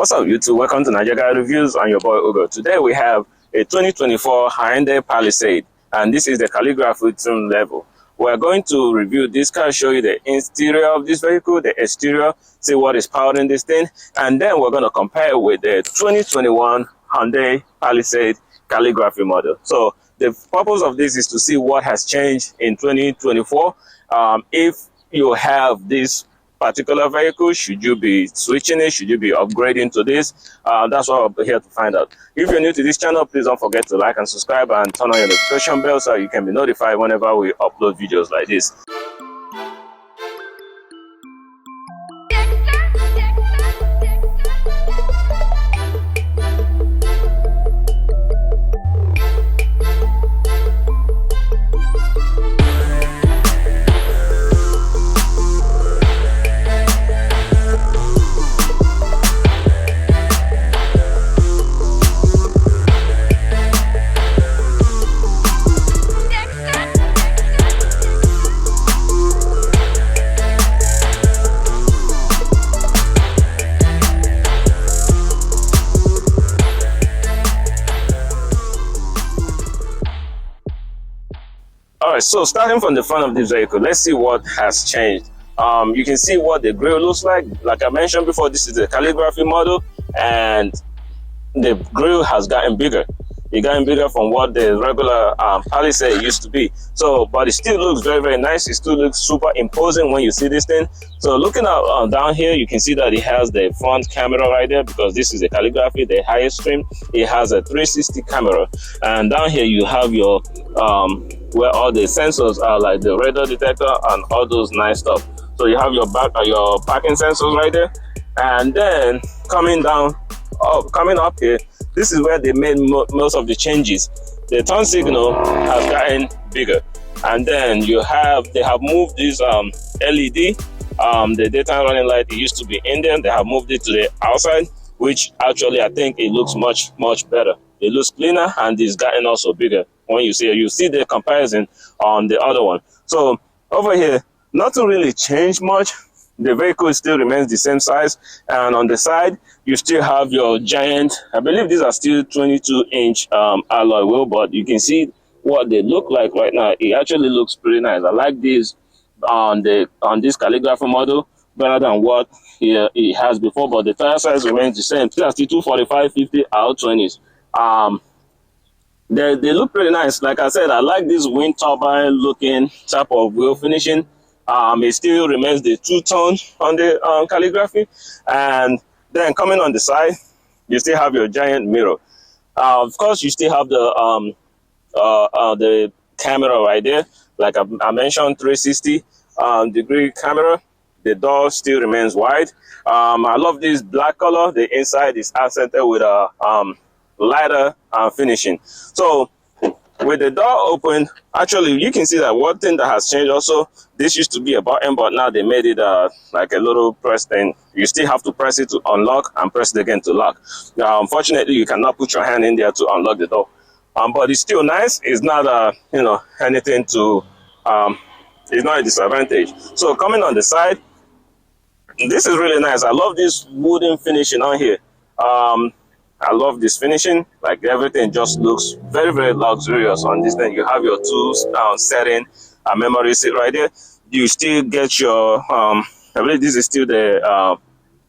What's up, YouTube? Welcome to Nigeria Reviews. I'm your boy Ugo. Today we have a 2024 Hyundai Palisade, and this is the Calligraphy trim level. We're going to review this car, show you the interior of this vehicle, the exterior, see what is powering this thing, and then we're going to compare it with the 2021 Hyundai Palisade Calligraphy model. So the purpose of this is to see what has changed in 2024. If you have this particular vehicle, should you be switching it, should you be upgrading to this? That's what we're here to find out. If you're new to this channel, please don't forget to like and subscribe and turn on your notification bell so you can be notified whenever we upload videos like this. Alright, so starting from the front of this vehicle, let's see what has changed. You can see what the grille looks like. Like I mentioned before, this is the Calligraphy model, and the grille has gotten bigger. It gotten bigger from what the regular Palisade used to be. So, but it still looks very, very nice. It still looks super imposing when you see this thing. So looking out down here, you can see that it has the front camera right there, because this is a Calligraphy, the highest trim. It has a 360 camera, and down here you have your where all the sensors are, like the radar detector and all those nice stuff. So you have your parking sensors right there, and then coming up here, this is where they made most of the changes. The turn signal has gotten bigger, and then they have moved this LED, the daytime running light. It used to be in there. They have moved it to the outside, which actually I think it looks much better. It looks cleaner, and it's gotten also bigger. When you see the comparison on the other one. So over here, nothing really changed much. The vehicle still remains the same size, and on the side you still have your giant, I believe these are still 22-inch alloy wheel, but you can see what they look like right now. It actually looks pretty nice. I like this on this Calligraphy model better than what it has before, but the tire size remains the same. Still 245 50 R20s. They look pretty nice. Like I said, I like this wind turbine looking type of wheel finishing. It still remains the two-tone on the Calligraphy, and then coming on the side, you still have your giant mirror. Of course, you still have the camera right there. Like I mentioned, 360 degree camera. The door still remains wide. I love this black color. The inside is accented with a lighter finishing. So with the door open, actually you can see that one thing that has changed also. This used to be a button, but now they made it like a little press thing. You still have to press it to unlock and press it again to lock. Now unfortunately you cannot put your hand in there to unlock the door, but it's still nice. It's not anything to it's not a disadvantage. So coming on the side, this is really nice. I love this wooden finishing on here. I love this finishing. Like everything just looks very, very luxurious on this thing. You have your tools setting, a memory seat right there. You still get your I believe this is still the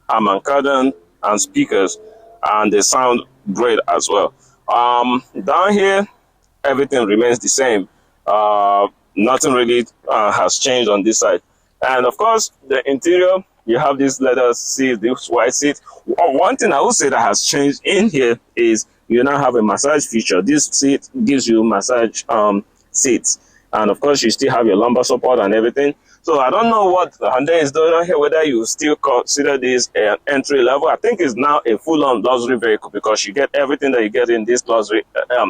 Harman Kardon and speakers, and they sound great as well. Down here, everything remains the same. Nothing really has changed on this side. And of course, the interior, you have this leather seat, this white seat. One thing I would say that has changed in here is you now have a massage feature. This seat gives you massage seats, and of course you still have your lumbar support and everything. So I don't know what the Hyundai is doing on here, whether you still consider this an entry level. I think it's now a full-on luxury vehicle, because you get everything that you get in these luxury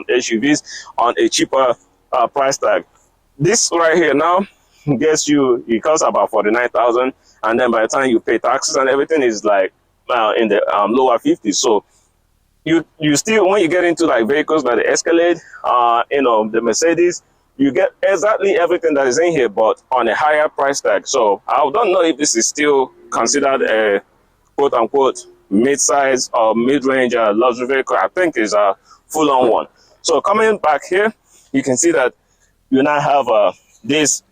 SUVs on a cheaper price tag. This right here now gets you, it costs about 49,000, and then by the time you pay taxes and everything, is like in the lower 50s. So you still, when you get into like vehicles like the Escalade, the Mercedes, you get exactly everything that is in here, but on a higher price tag. So I don't know if this is still considered a quote-unquote mid-size or mid-range luxury vehicle. I think is a full-on one. So coming back here, you can see that you now have this.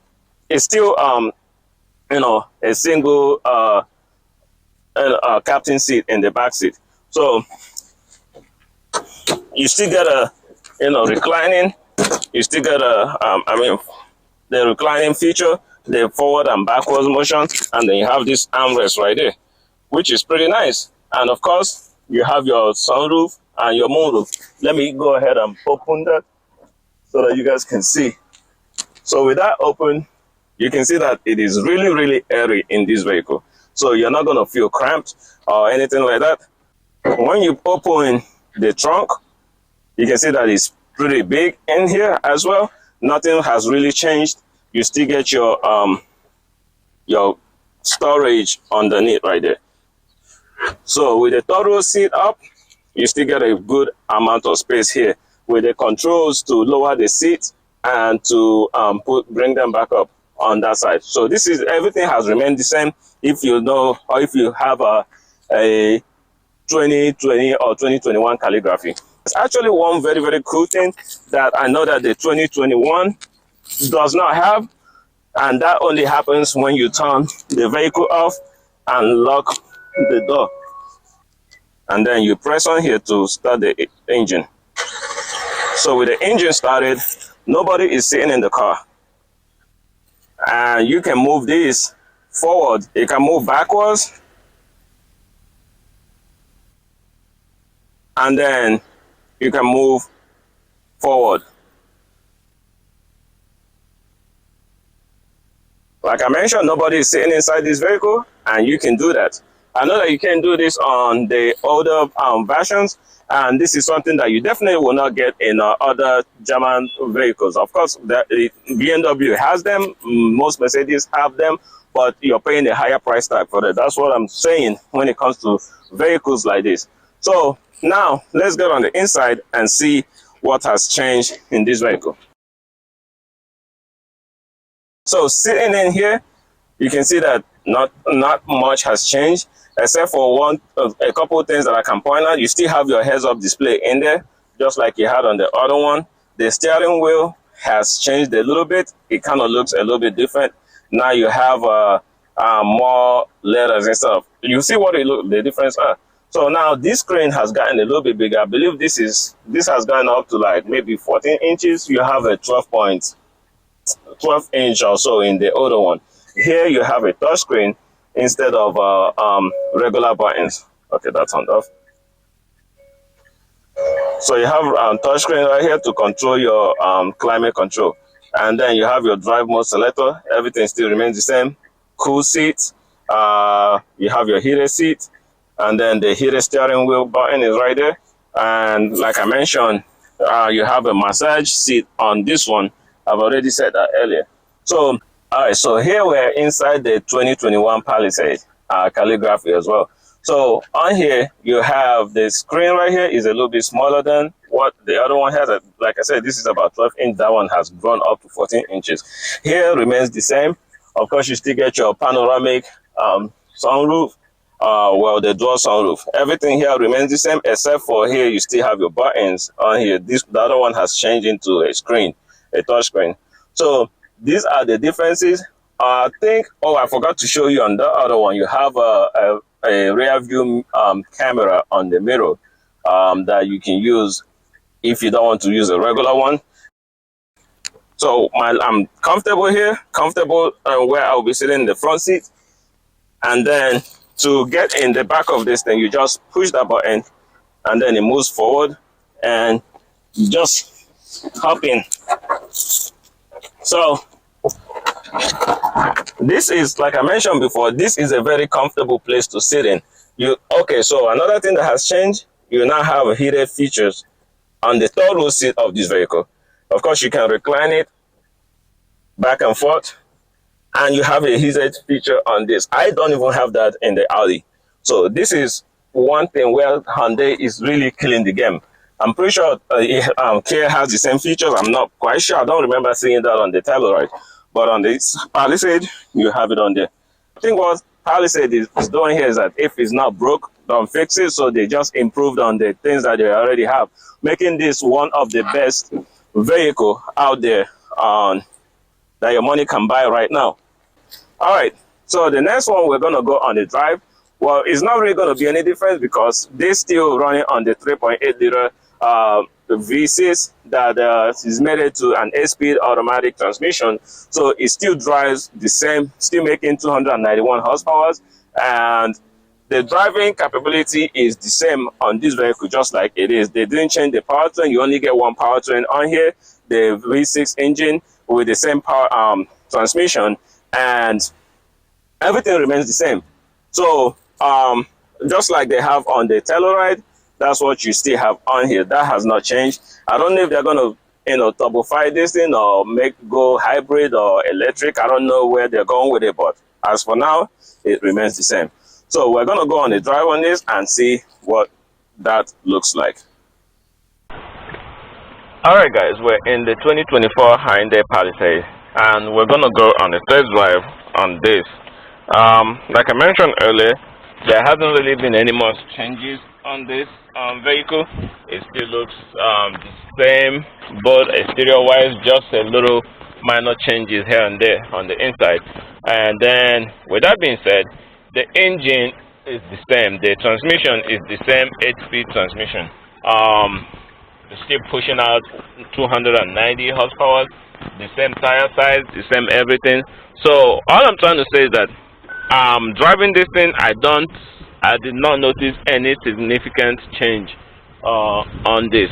It's still a single captain seat in the back seat. So you still get a reclining. You still get the reclining feature, the forward and backwards motion, and then you have this armrest right there, which is pretty nice. And of course, you have your sunroof and your moonroof. Let me go ahead and open that so that you guys can see. So with that open, you can see that it is really, really airy in this vehicle. So you're not going to feel cramped or anything like that. When you open the trunk, you can see that it's pretty big in here as well. Nothing has really changed. You still get your storage underneath right there. So with the third row seat up, you still get a good amount of space here with the controls to lower the seat and to bring them back up on that side. So this is everything has remained the same. If you know, or if you have a 2020 or 2021 Calligraphy. It's actually one very, very cool thing that I know that the 2021 does not have, and that only happens when you turn the vehicle off and lock the door. And then you press on here to start the engine. So with the engine started, nobody is sitting in the car. And you can move this forward. You can move backwards. And then you can move forward. Like I mentioned, nobody is sitting inside this vehicle, and you can do that. I know that you can do this on the older versions, and this is something that you definitely will not get in other German vehicles. Of course, the BMW has them, most Mercedes have them, but you're paying a higher price tag for that. That's what I'm saying when it comes to vehicles like this. So now let's get on the inside and see what has changed in this vehicle. So sitting in here, you can see that not much has changed, except for a couple of things that I can point out. You still have your heads-up display in there, just like you had on the other one. The steering wheel has changed a little bit. It kind of looks a little bit different. Now you have more letters and stuff. You see what the difference are. So now this screen has gotten a little bit bigger. I believe this has gone up to like maybe 14 inches. You have a 12 inch or so in the older one. Here you have a touch screen instead of regular buttons. Okay, that's turned off. So you have touch screen right here to control your climate control, and then you have your drive mode selector. Everything still remains the same. Cool seats. You have your heated seat, and then the heated steering wheel button is right there. And like I mentioned, you have a massage seat on this one. I've already said that earlier. So, all right, so here we're inside the 2021 Palisade Calligraphy as well. So on here, you have the screen right here is a little bit smaller than what the other one has. Like I said, this is about 12 inch. That one has grown up to 14 inches. Here remains the same. Of course, you still get your panoramic sunroof, the dual sunroof. Everything here remains the same, except for here, you still have your buttons on here. The other one has changed into a screen, a touch screen. So these are the differences. I think, I forgot to show you on the other one, you have a rear view camera on the mirror that you can use if you don't want to use a regular one. So I'm comfortable here, where I'll be sitting in the front seat. And then to get in the back of this thing, you just push that button and then it moves forward and you just hop in. So this is, like I mentioned before, this is a very comfortable place to sit in. So another thing that has changed, you now have heated features on the third row seat of this vehicle. Of course, you can recline it back and forth, and you have a heated feature on this. I don't even have that in the Audi. So this is one thing where Hyundai is really killing the game. I'm pretty sure Kia has the same features. I'm not quite sure. I don't remember seeing that on the Telluride. But on this Palisade, you have it on there. I think what Palisade is doing here is that if it's not broke, don't fix it. So they just improved on the things that they already have, making this one of the best vehicle out there that your money can buy right now. All right, so the next one we're going to go on the drive. Well, it's not really going to be any difference because they're still running on the 3.8 liter V6 that is made to an 8-speed automatic transmission. So it still drives the same, still making 291 horsepower, and the driving capability is the same on this vehicle, just like it is. They didn't change the powertrain. You only get one powertrain on here, the V6 engine with the same power transmission, and everything remains the same. So just like they have on the Telluride, that's what you still have on here. That has not changed. I don't know if they're going to, turbofy this thing or go hybrid or electric. I don't know where they're going with it, but as for now, it remains the same. So we're going to go on the drive on this and see what that looks like. All right, guys, we're in the 2024 Hyundai Palisade, and we're going to go on a test drive on this. Like I mentioned earlier, there hasn't really been any more changes on this vehicle. It still looks the same, both exterior-wise, just a little minor changes here and there on the inside. And then, with that being said, the engine is the same. The transmission is the same 8-speed transmission. It's still pushing out 290 horsepower, the same tire size, the same everything. So all I'm trying to say is that driving this thing, I did not notice any significant change on this.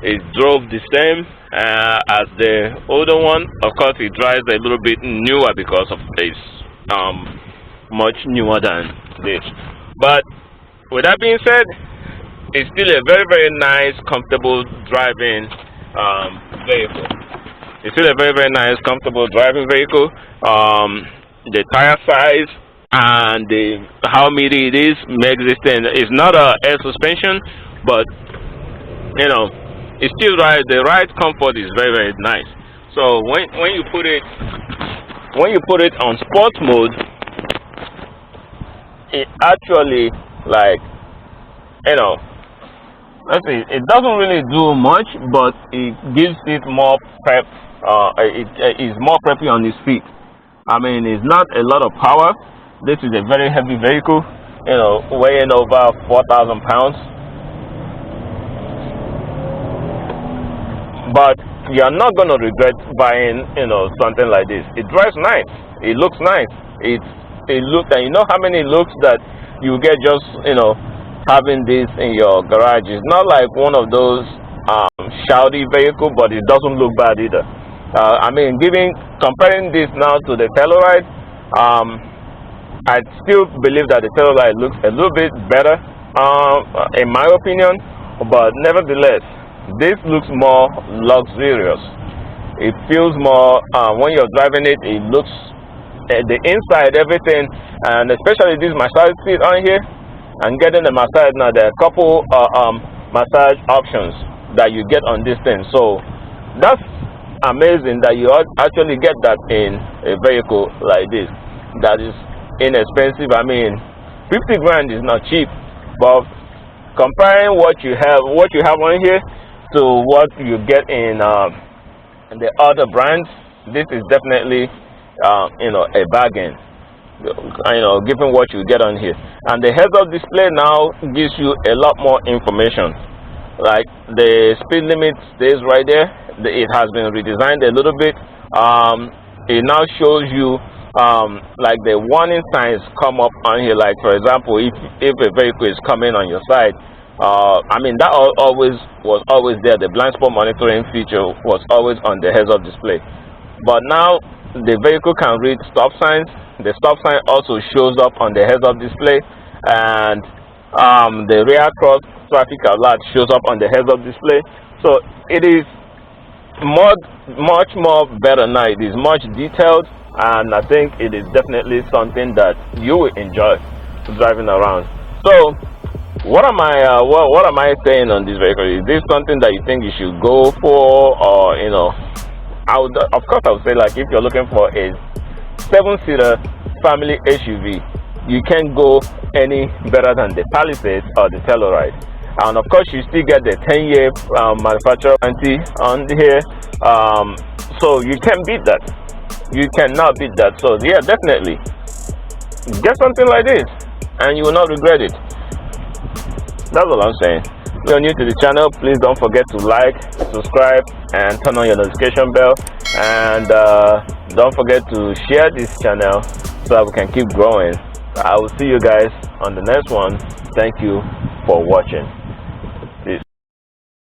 It drove the same as the older one. Of course, it drives a little bit newer because of this, much newer than this. But with that being said, it's still a very, very nice, comfortable driving vehicle. It's still a very, very nice, comfortable driving vehicle. The tire size and how meaty it is makes this thing. It's not a air suspension, but it still rides. The ride comfort is very, very nice. So when you put it on sports mode, it actually let's see, it doesn't really do much, but it gives it more prep. It is more preppy on its feet. I mean, it's not a lot of power. This is a very heavy vehicle, weighing over 4,000 pounds. But you're not going to regret buying, something like this. It drives nice. It looks nice. It looks, and you know how many looks that you get just, having this in your garage. It's not like one of those shouty vehicle, but it doesn't look bad either. I mean, comparing this now to the Telluride, I still believe that the Telluride looks a little bit better, in my opinion. But nevertheless, this looks more luxurious. It feels more when you're driving it. It looks the inside, everything, and especially this massage seat on here. And getting the massage now, there are a couple massage options that you get on this thing. So that's amazing that you actually get that in a vehicle like this that is inexpensive. I mean, 50 grand is not cheap, but comparing what you have on here to what you get in the other brands, this is definitely a bargain. Given what you get on here. And the heads-up display now gives you a lot more information. Like the speed limit stays right there. It has been redesigned a little bit. It now shows you like the warning signs come up on here. Like, for example, if a vehicle is coming on your side, I mean, that was always there. The blind spot monitoring feature was always on the heads-up display. But now the vehicle can read stop signs. The stop sign also shows up on the heads-up display, and the rear cross traffic alert shows up on the heads-up display. So it is much more better now. It is much detailed, and I think it is definitely something that you will enjoy driving around. So what am I saying on this vehicle? Is this something that you think you should go for, or of course I would say, like, if you're looking for a 7-seater family SUV, you can't go any better than the Palisade or the Telluride. And of course, you still get the 10-year manufacturer warranty on here. So you can't beat that. You cannot beat that. So yeah, definitely get something like this and you will not regret it. That's all I'm saying. If you're new to the channel, please don't forget to like, subscribe, and turn on your notification bell. And don't forget to share this channel so that we can keep growing. I will see you guys on the next one. Thank you for watching.